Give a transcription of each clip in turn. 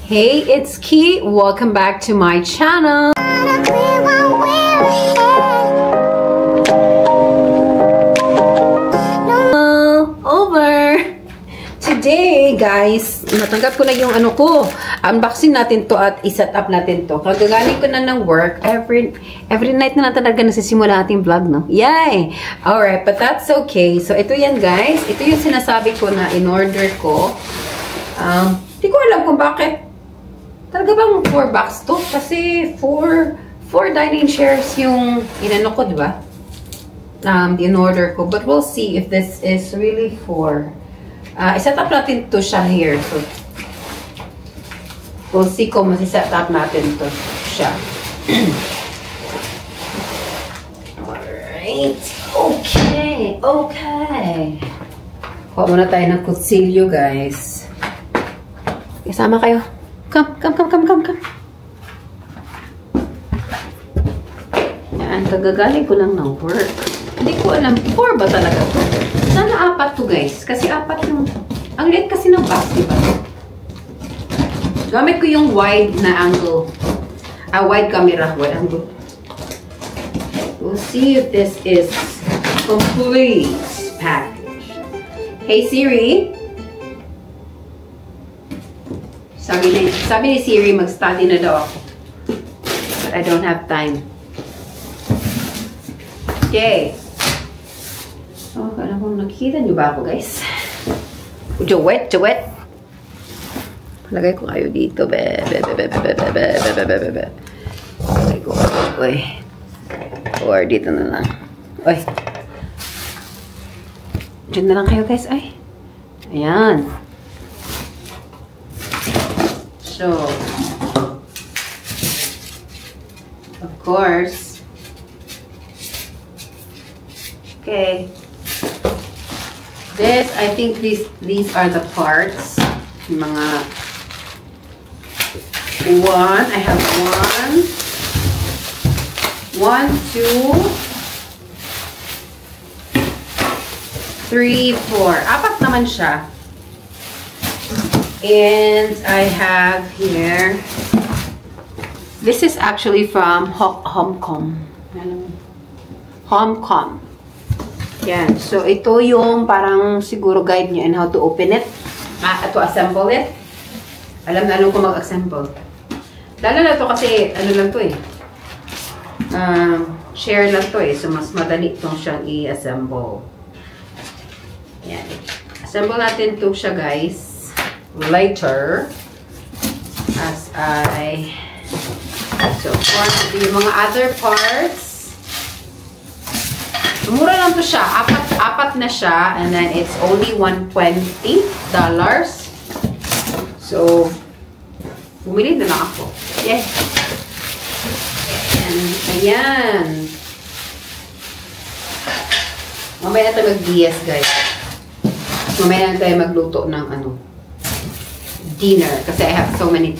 Hey, it's Key. Welcome back to my channel. Over. Today, guys, natanggap ko na yung ano ko. Unboxing natin to at iset up natin to. Kagagaling ko na ng work. Every night na talaga nasisimula ating vlog, no? Yay! Alright, but that's okay. So, ito yan, guys. Ito yung sinasabi ko na in-order ko. Hindi ko alam kung bakit. Talaga bang 4 bucks to? Kasi 4 dining chairs yung inano ko, di ba? In-order ko. But we'll see if this is really 4. I-set up natin to siya here. So, we'll see kung masi-set up natin to siya. Alright. Okay. Okay. Kuha muna tayo ng kutsilyo, guys. Kasama kayo. Come. Yan, kagagaling ko lang ng work. Hindi ko alam, 4 ba talaga to? Sana 4 to, guys. Kasi 4 yung... Ang liit kasi ng box, diba? Gamit ko yung wide na angle. Wide camera. Wide angle. We'll see if this is complete package. Hey, Siri. Sabi ni Siri, mag-study na daw ako. But I don't have time. Okay. Oh, alam ko, nakikita niyo ba ako, guys? Jawet. Palagay ko kayo dito, Palagay ko kayo, Or dito na lang. Oy. Diyan na lang kayo, guys, ay. Ayan. So, of course, okay, this, I think these are the parts, mga 1, I have 1, 2, 3, 4, 4 naman siya. And I have here, this is actually from Homcom. Yan. So, ito yung parang siguro guide nyo on how to open it. To assemble it. Alam ko mag-assemble. Lalo na to kasi, ano lang to eh. Share lang to eh. So, mas madali itong siyang i-assemble. Yan. Assemble natin to siya, guys. Later, as so for yung mga other parts, mura lang to siya, apat na siya, and then it's only $120. So bumili na lang ako. Yes. Ayan. Mamaya na tayo mag-DS, guys. Mamaya na tayo magluto ng dinner kasi I have so many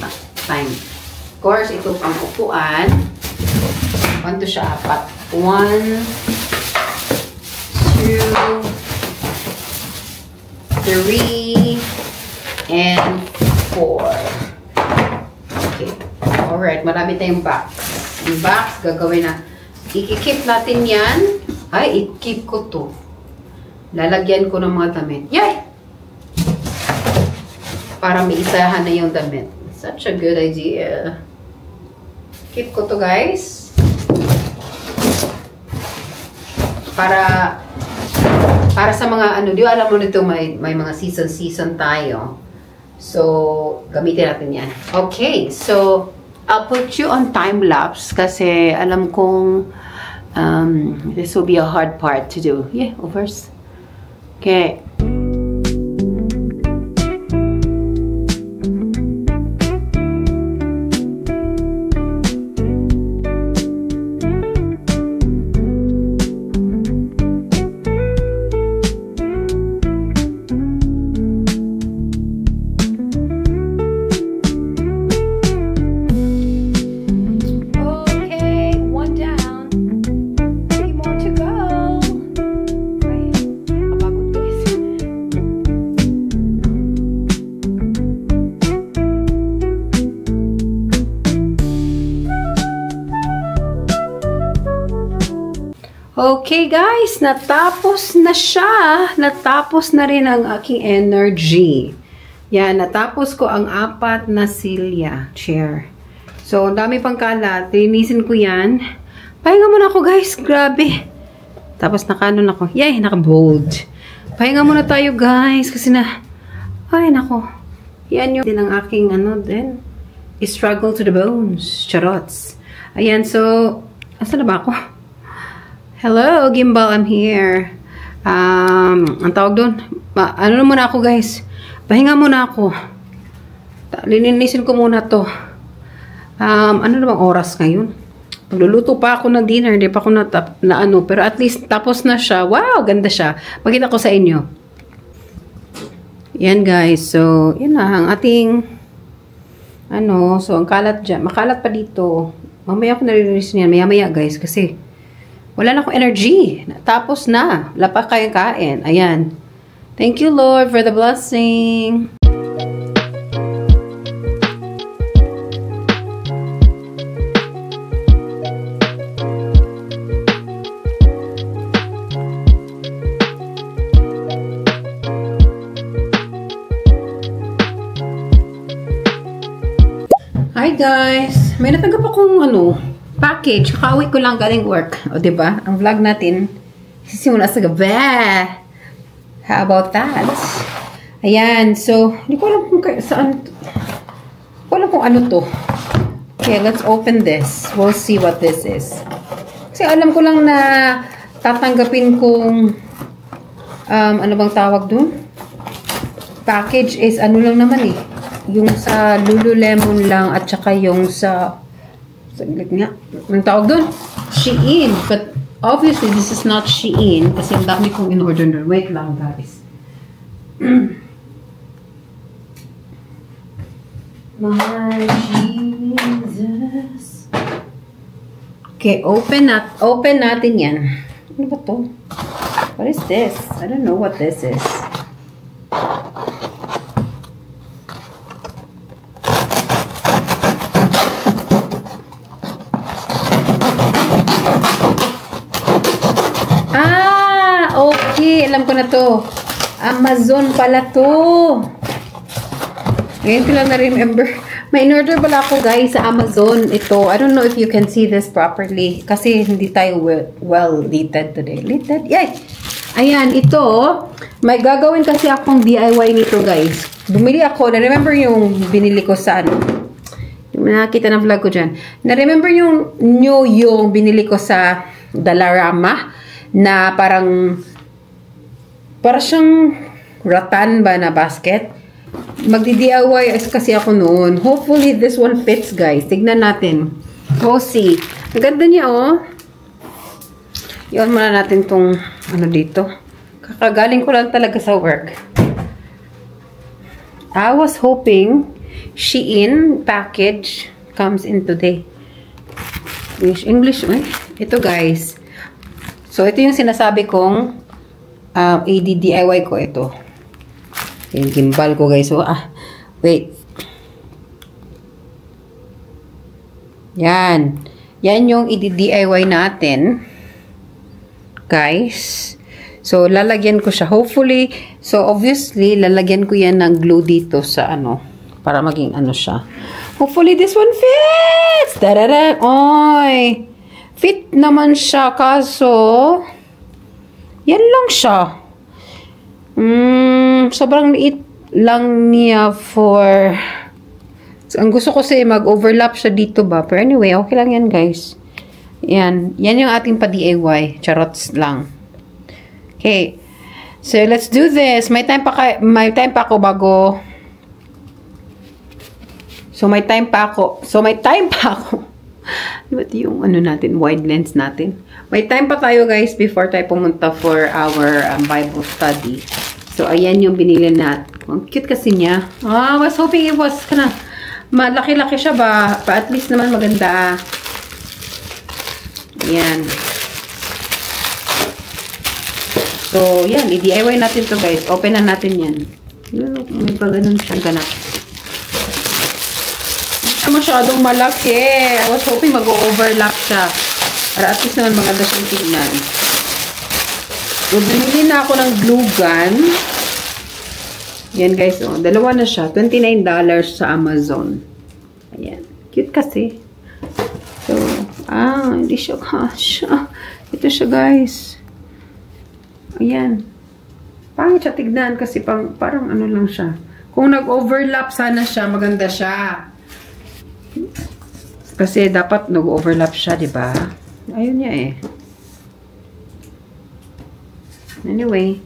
time. Of course, ito pang upuan. Ito siya 4. 1, 2, 3, and 4. Okay. Alright, marami tayong box. Yung box, gagawin na. I-keep natin yan. Ay, i-keep ko to. Lalagyan ko ng mga damit. Yay! Para may isahan na yung damit. Such a good idea. Keep ko to, guys. Para sa mga di ba alam mo nito may mga season tayo. So, gamitin natin yan. Okay, so I'll put you on time lapse kasi alam kong this will be a hard part to do. Yeah, overs. Okay. Okay guys, natapos na siya. Natapos na rin ang aking energy. Yan, natapos ko ang 4 na silya chair. So, dami pang kalat. Linisin ko yan. Pahinga muna ako guys, grabe. Tapos nakanon ako. Yay, naka-bold. Pahinga muna tayo guys kasi ay nako. Yan yung din ang aking din. Struggle to the bones. Charots. Ayan, so, asa na ba ako? Hello, Gimbal, I'm here. Ang tawag doon, ano muna ako guys, pahinga muna ako. Lininisin ko muna to. Ano namang oras ngayon? Magluluto pa ako ng dinner, hindi pa ako pero at least tapos na siya. Wow, ganda siya. Pakita ko sa inyo. Yan guys, so, yun na, ang ating, so, ang kalat dyan, makalat pa dito. Mamaya ako nalilinis niyan, maya-maya guys, kasi, wala na akong energy. Tapos na. Wala pa kayang kain. Ayan. Thank you, Lord, for the blessing. Hi, guys. May natanggap akong package. Kakauwi ko lang galing work. O, diba? Ang vlog natin, sisimula sa gabi. How about that? Ayan. So, hindi ko alam kung saan. Hindi ko alam kung ano to. Okay, let's open this. We'll see what this is. Kasi alam ko lang na tatanggapin kong ano bang tawag dun? Package is ano lang naman eh. Yung sa Lululemon lang at saka yung sa saglit nga. Ang tawag doon? Shein. But obviously, this is not Shein. Kasi ang dami kong in-order doon. Wait lang, guys. My Jesus. Okay, open natin yan. Ano ba to? What is this? I don't know what this is. Alam ko na to. Amazon pala to. Ngayon ko lang na-remember. May in-order pala ako guys sa Amazon. Ito. I don't know if you can see this properly. Kasi hindi tayo well lit today. Lit? Yay! Ayan, ito. May gagawin kasi akong DIY nito guys. Bumili ako. Na-remember yung binili ko sa yung nakita ng vlog ko dyan. Na-remember yung binili ko sa Dollarama na parang siyang rattan ba na basket. Magdi-DIY kasi ako noon. Hopefully, this one fits, guys. Tignan natin. We'll see. Ang ganda niya, oh. Iwan muna natin tong dito. Kakagaling ko lang talaga sa work. I was hoping Shein package comes in today. English, eh? Ito, guys. So, ito yung sinasabi kong DIY ko ito. Yung gimbal ko guys. So, wait. Yan. Yan yung i-DIY natin. Guys. So, lalagyan ko siya. Hopefully, so obviously, lalagyan ko yan ng glue dito sa para maging siya. Hopefully, this one fits! Tarara! Oy! Fit naman siya. Kaso, yan lang siya. Sobrang liit lang niya for... Ang gusto ko kasi mag-overlap siya dito ba. Pero anyway, okay lang yan guys. Yan. Yan yung ating pa-DIY. Charots lang. Okay. So, let's do this. May time pa ako bago... So, may time pa ako. Diba yung natin, wide lens natin. May time pa tayo guys before tayo pumunta for our Bible study. So, ayan yung binili natin. Ang cute kasi niya. I was hoping it was malaki-laki siya ba? At least naman maganda. Ayan. So, yan. I-DIY natin to guys. Open na natin yan. May pa ganun siyang ganap. Masyadong malaki. I was hoping mag-overlap siya. Para at least naman maganda siyang tignan. So, bumili na ako ng glue gun. Yan guys, oh. Dalawa na siya. $29 sa Amazon. Ayan. Cute kasi. So, hindi siya kasha. Ito siya guys. Ayan. Pangit siya tignan kasi parang ano lang siya. Kung nag-overlap sana siya, maganda siya. Kasi dapat nag-overlap siya, di ba? Ayun niya eh. Anyway,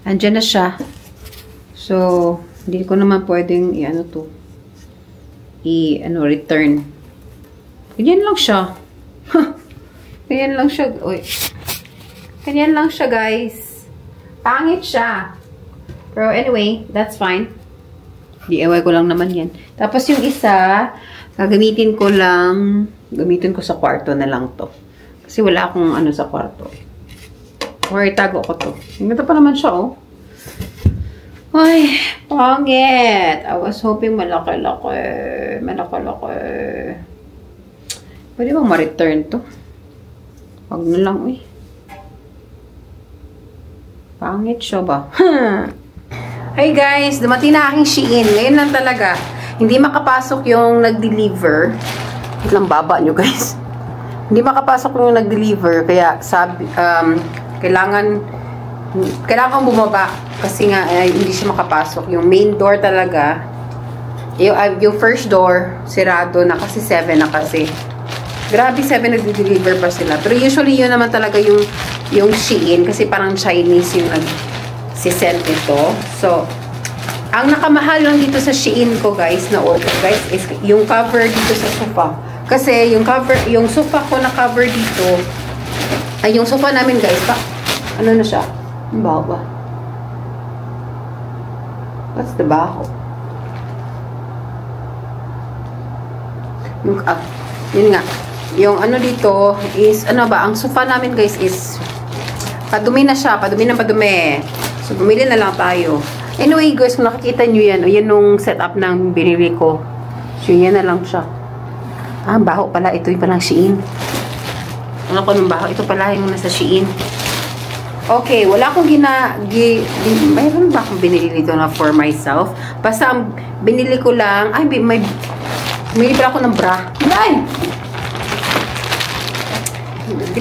andyan na siya. So, hindi ko naman pwedeng return. Ganyan lang siya. Ganyan lang siya. Uy. Ganyan lang siya, guys. Pangit siya. Pero anyway, that's fine. DIY ko lang naman yan. Tapos yung isa, gagamitin ko sa kwarto na lang to. Kasi wala akong ano sa kwarto. Or itago ko to. Ito pa naman siya, oh. Ay, pangit. I was hoping malaki-laki. Malaki-laki. Pwede bang ma-return to? Wag na lang, uy. Pangit siya ba? Hey guys, dumating na aking Shein. Ngayon lang talaga. Hindi makapasok yung nag-deliver. Ilang baba nyo guys. Hindi makapasok yung nag-deliver. Kaya sabi, kailangan bumaba. Kasi nga, hindi siya makapasok. Yung main door talaga. Yung first door, sirado na kasi 7 na kasi. Grabe, 7 nag-deliver pa sila. Pero usually, yun naman talaga yung Shein. Kasi parang Chinese yung nag-send ito. So, ang nakamahal lang dito sa Shein ko, guys, na order, guys, is yung cover dito sa sofa. Kasi yung sofa ko na cover dito, ay yung sofa namin, guys, ano na siya? Ang baho ba? What's the baho? Yun nga. Yung ano dito is, ang sofa namin guys is padumi na siya, padumi. So, bumili na lang tayo. Anyway guys, kung nakikita nyo yan, yan yung setup ng binili ko. So, yan na lang siya. Baho pala. Ito yung palang Shein. Ano ko ng baho? Ito pala yung nasa Shein. Okay, wala akong mayroon ba akong binili dito na for myself? Basta ang binili ko lang, bumili pa ako ng bra. Ay!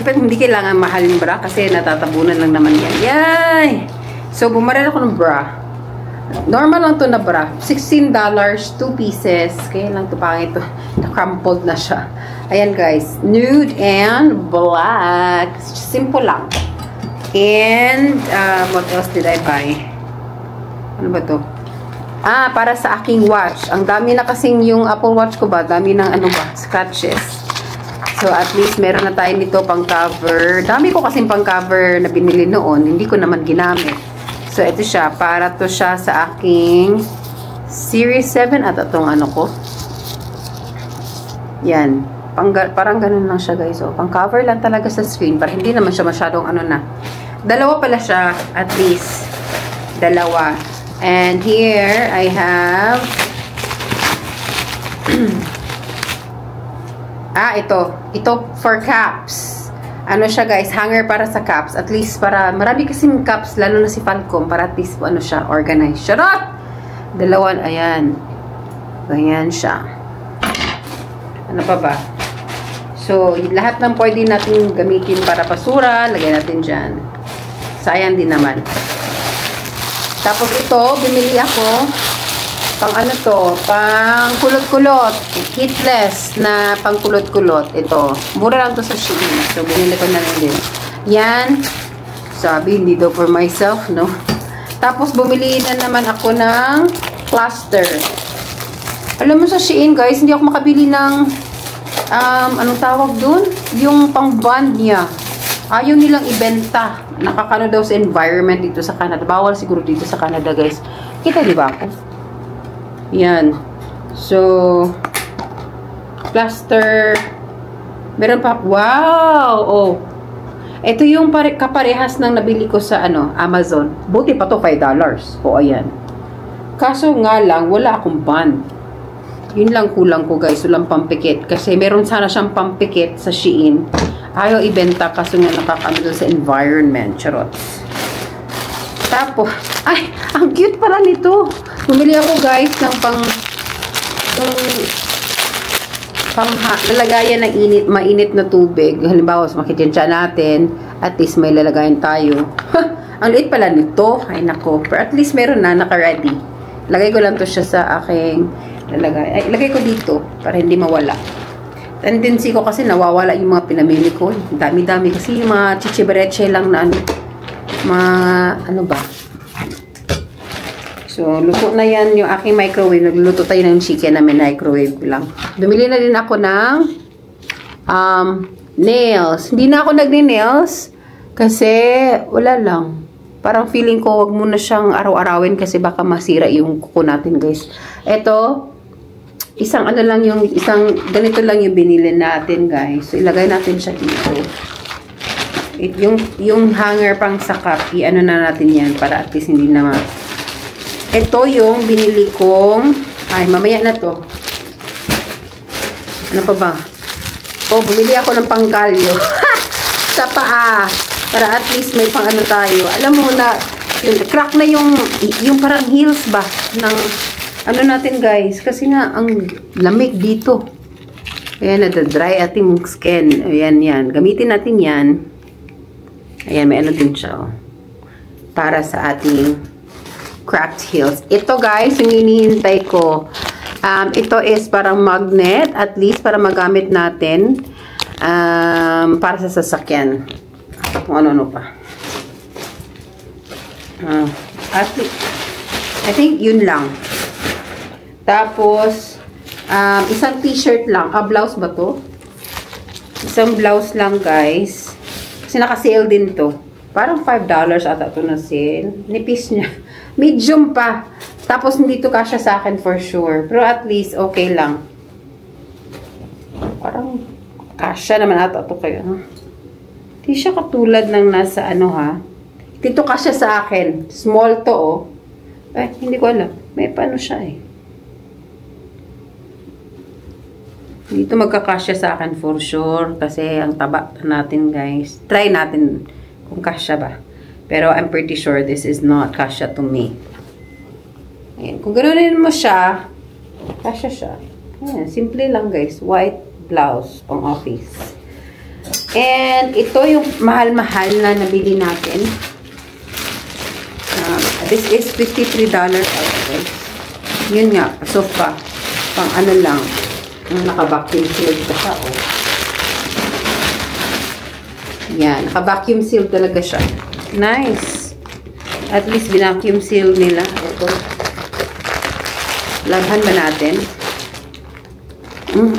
Hindi kailangan mahal yung bra kasi natatabunan lang naman yan. Yay! So, bumili ako ng bra. Normal lang to na bra. $16, 2 pieces. Kaya lang to pangit to. Na-crumpled na siya. Ayan guys. Nude and black. Simple lang. And, what else did I buy? Ano ba to? Para sa aking watch. Ang dami na kasing yung Apple Watch ko ba? Dami ng scratches. So, at least meron na tayo nito pang cover. Dami ko kasing pang cover na binili noon. Hindi ko naman ginamit. So, ito siya. Para to siya sa aking Series 7 at itong ano ko. Yan. Parang ganun lang siya guys. So, pang cover lang talaga sa screen. Para hindi naman siya masyadong ano na. Dalawa pala siya. At least. Dalawa. And here, I have ito for caps. Ano siya guys, hanger para sa caps. At least para, marami kasing caps, lalo na si Falcom, para at least ano siya, organized. Charot! Dalawan, ayan. Ganyan siya. Ano pa ba? So, lahat ng pwede natin gamitin para basura, lagay natin dyan. Sayang din naman. Tapos ito, bumili ako pang ano to, pang kulot-kulot, heatless na pang kulot-kulot. Ito, mura lang to sa Shein. So, binili ko na lang din. Yan. Sabi, hindi daw for myself, no? Tapos, bumili na naman ako ng plaster. Alam mo sa Shein, guys, hindi ako makabili ng anong tawag dun? Yung pang bond niya. Ayaw nilang ibenta. Nakakano daw sa environment dito sa Canada. Bawal siguro dito sa Canada, guys. Kita, di ba ako? Yan. So, plaster. Meron pa. Wow! Oh. Ito yung kaparehas ng nabili ko sa Amazon. Buti pa to $5. O, ayan. Kaso nga lang, wala akong bond. Yun lang kulang ko guys, walang pampikit. Kasi meron sana siyang pampikit sa Shein. Ayaw ibenta kasi nga nakakano sa environment. Charots. Tapos, ay, ang cute pala nito. Bumili ako guys ng lalagayan ng mainit na tubig. Halimbawa, sa makikitsya natin, at least may lalagayan tayo. Ang liit pala nito. Ay, nako. Pero at least meron na, naka-ready. Lagay ko lang to siya sa aking ilagay ko dito para hindi mawala. Tendency ko kasi nawawala yung mga pinamili ko. Dami-dami kasi yung mga chichibareche lang na ano ba. So, luto na yan yung aking microwave. Nagluluto tayo ng chicken na may microwave lang. Bumili na din ako ng nails. Hindi na ako nagni-nails kasi wala lang. Parang feeling ko wag muna siyang araw-arawin kasi baka masira yung kuko natin, guys. Ito, isang ganito lang yung binili natin, guys. So, ilagay natin siya dito. Yung hanger pang sakap, i-ano na natin yan para at least hindi na Ito yung binili kong, ay, mamaya na to. Ano pa ba? Oh, bumili ako ng pangkalyo. Sa paa. Para at least may pang ano tayo. Alam mo na, crack na yung parang heels ba? Ng ano natin guys, kasi nga ang lamig dito. Ayan, nada-dry ating skin. Ayan, yan. Gamitin natin yan. Ayan, may ano din siya. Oh. Para sa ating cracked heels. Ito guys, yung hinihintay ko. Ito is parang magnet. At least para magamit natin. Para sa sasakyan. Kung ano-ano pa. I think yun lang. Tapos, isang t-shirt lang. Blouse ba to? Isang blouse lang, guys. Kasi naka-sale din to. Parang $5 ata to na sale. Nipis niya. Medium pa. Tapos, hindi to kasya sa akin for sure. Pero at least, okay lang. Parang, kasya naman ata to kayo. Hindi siya katulad ng nasa ano ha. Dito kasya sa akin. Small to oh. Eh, hindi ko alam. May paano siya eh. Dito magkakasya sa akin for sure. Kasi ang taba natin guys. Try natin kung kasya ba. Pero I'm pretty sure this is not kasya to me. Ayan. Kung ganoon mo siya, kasya siya. Ayan. Simple lang guys. White blouse pang office. And ito yung mahal-mahal na nabili natin. This is $53 guys. Yun nga. Sofa. Pang ano lang. Naka-vacuum sealed siya, oh. Yan, naka-vacuum sealed talaga siya. Nice. At least binacuum seal nila. Ito. Labhan ba natin?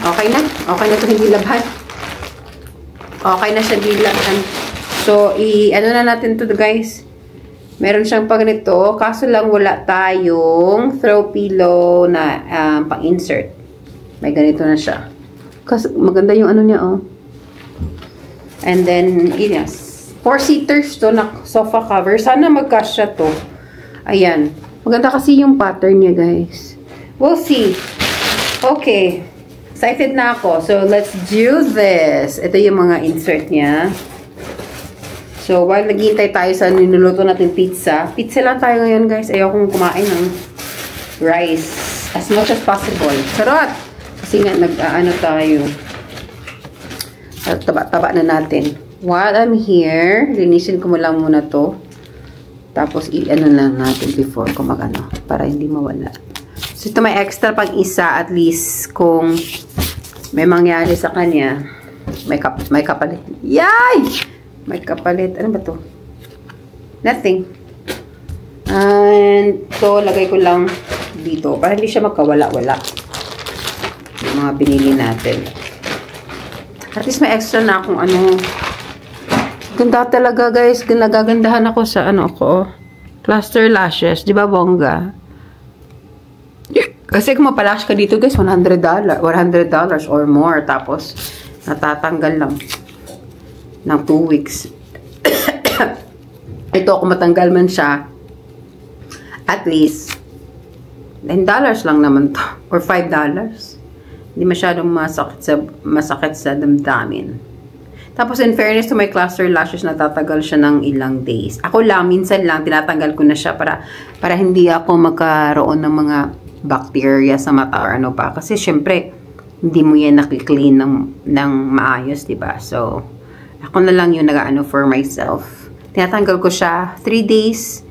Okay na. Okay na ito, hindi labhan. Okay na siya, hindi labhan. So, ano na natin to guys. Meron siyang pag nito. Kaso lang wala tayong throw pillow na pang-insert. May ganito na siya. Kasi maganda yung ano niya, oh. And then, yes. 4-seaters to na sofa cover. Sana magkasya to. Ayan. Maganda kasi yung pattern niya, guys. We'll see. Okay. Excited na ako. So, let's do this. Ito yung mga insert niya. So, while naghihintay tayo sa ninuluto natin pizza. Pizza lang tayo ngayon, guys. Ayokong kumain ng rice. As much as possible. Sarot! Kasi nga, nag-ano tayo. Taba-taba na natin. While I'm here, linisin ko mo lang muna to. Tapos, i-ano na natin before ko mag-ano. Para hindi mawala. So, ito may extra pang isa. At least, kung may mangyari sa kanya, may kapalit. Yay! May kapalit. Ano ba to? Nothing. And, ito, lagay ko lang dito. Para hindi siya magkawala-wala. Yung mga binili natin. At least may extra na akong ano. Ganda talaga guys. Nagagandahan ako sa ano ko. Cluster lashes. Di ba bongga? Kasi kung mapalash ka dito guys, $100 or more. Tapos natatanggal lang ng 2 weeks. Ito kung matanggal man siya, at least $10 lang naman to. Or $5. Hindi masyadong masakit sa damdamin. Tapos, in fairness to my cluster lashes, natatagal siya ng ilang days. Ako lang, minsan lang, tinatanggal ko na siya para hindi ako magkaroon ng mga bacteria sa mata or ano pa. Kasi, syempre, hindi mo yan nakiklean ng maayos, diba? So, ako na lang yung nag-ano for myself. Tinatanggal ko siya 3 days.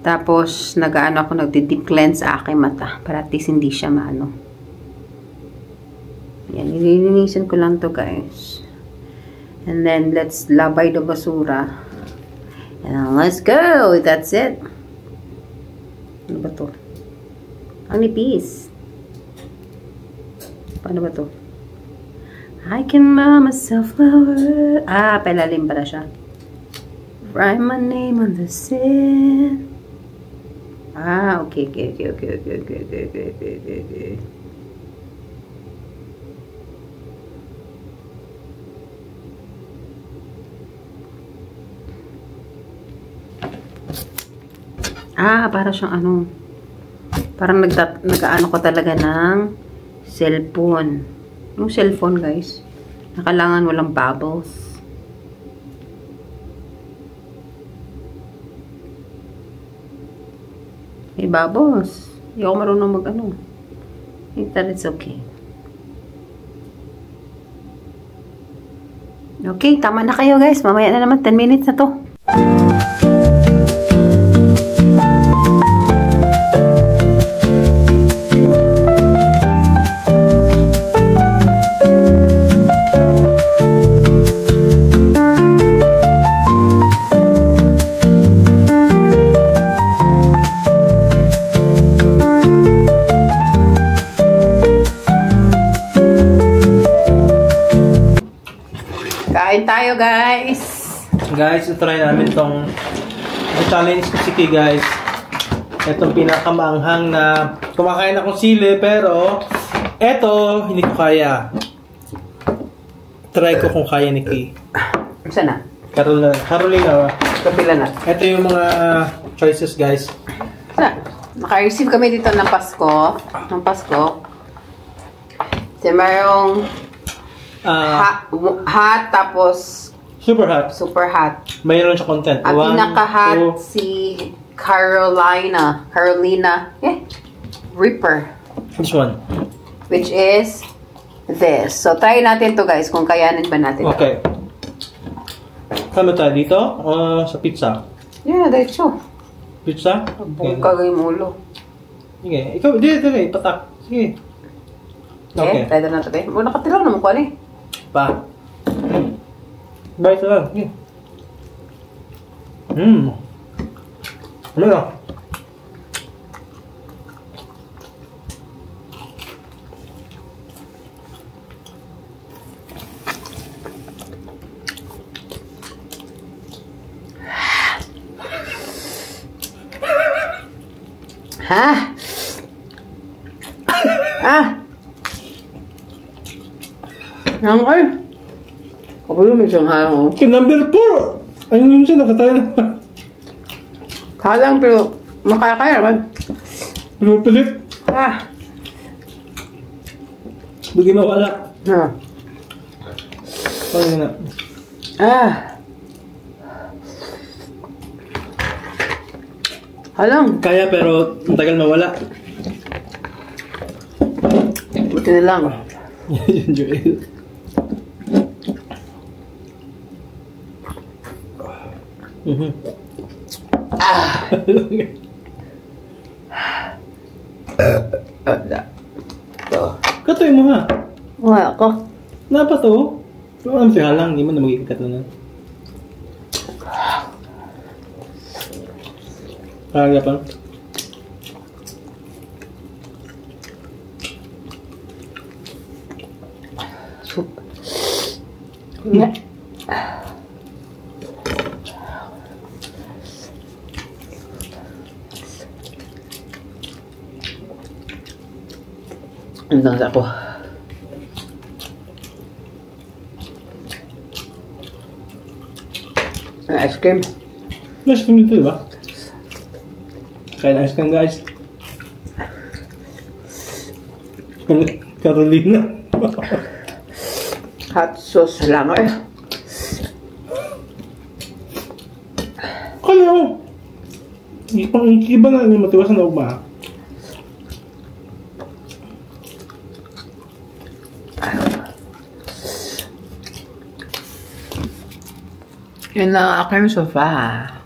Tapos, nag-ano ako, nagdi-deep cleanse sa aking mata. Para at least hindi siya maano. Yan, nililinisan ko lang to guys. And then, let's labay the basura. And then, let's go! That's it. Ano ba to? Ang nipis. Paano ba to? I can buy myself flower. Ah, palalim pala siya. Write my name on the sand. Ah, okay. Ah, para siyang ano. Parang nag-ano ko talaga ng cellphone. Yung cellphone, guys. Nakalangan walang bubbles. May bubbles. Hindi ako marunong mag-ano. I think that it's okay. Okay, tama na kayo, guys. Mamaya na naman. 10 minutes na to. Kain tayo, guys. Guys, try namin tong challenge ko si Kay, guys. Itong pinakamaanghang na kumakain akong sili, pero eto, hindi ko kaya. Try ko kung kaya ni Kay. Saan na? Carolina. Kapila na. Ito yung mga choices, guys. Naka-receive kami dito ng Pasko. Kasi mayroong hot, tapos super hot. Mayroon siya content. Ang pinaka-hot si Carolina Reaper. Which one? Which is this. So, try natin to guys, kung kayanin ba natin. Okay. Kama tayo dito? O sa pizza? Yeah, diretso. Pizza? Buong kagay mo ulo. Sige. Ikaw, dito, patak. Sige. Okay. Try na natin. Muna nakatilaw naman ko ano eh. Pa. Bite lang. Sige. Ano na? Ay! Ako yung may siyang Number 4! Ayun yun siya, nakatayo na. Halang pero makakaya naman. Pinupilit. Bagi mawala. Ano na? Halang. Kaya pero ang tagal mawala. Buti na lang. Yun, Joel. Katoy mo ha. Wala ako. Napa to? Ang sihalang, hindi mo na magiging katunan. Kaya pa. Soup. Yeah. Ang tangsa ko. Ice cream. Ice cream dito, diba? Kain ice cream, guys. Carolina. Hot sauce lang eh. Kaya pang iba na yung matiwas na ugma. Yun lang aking sofa.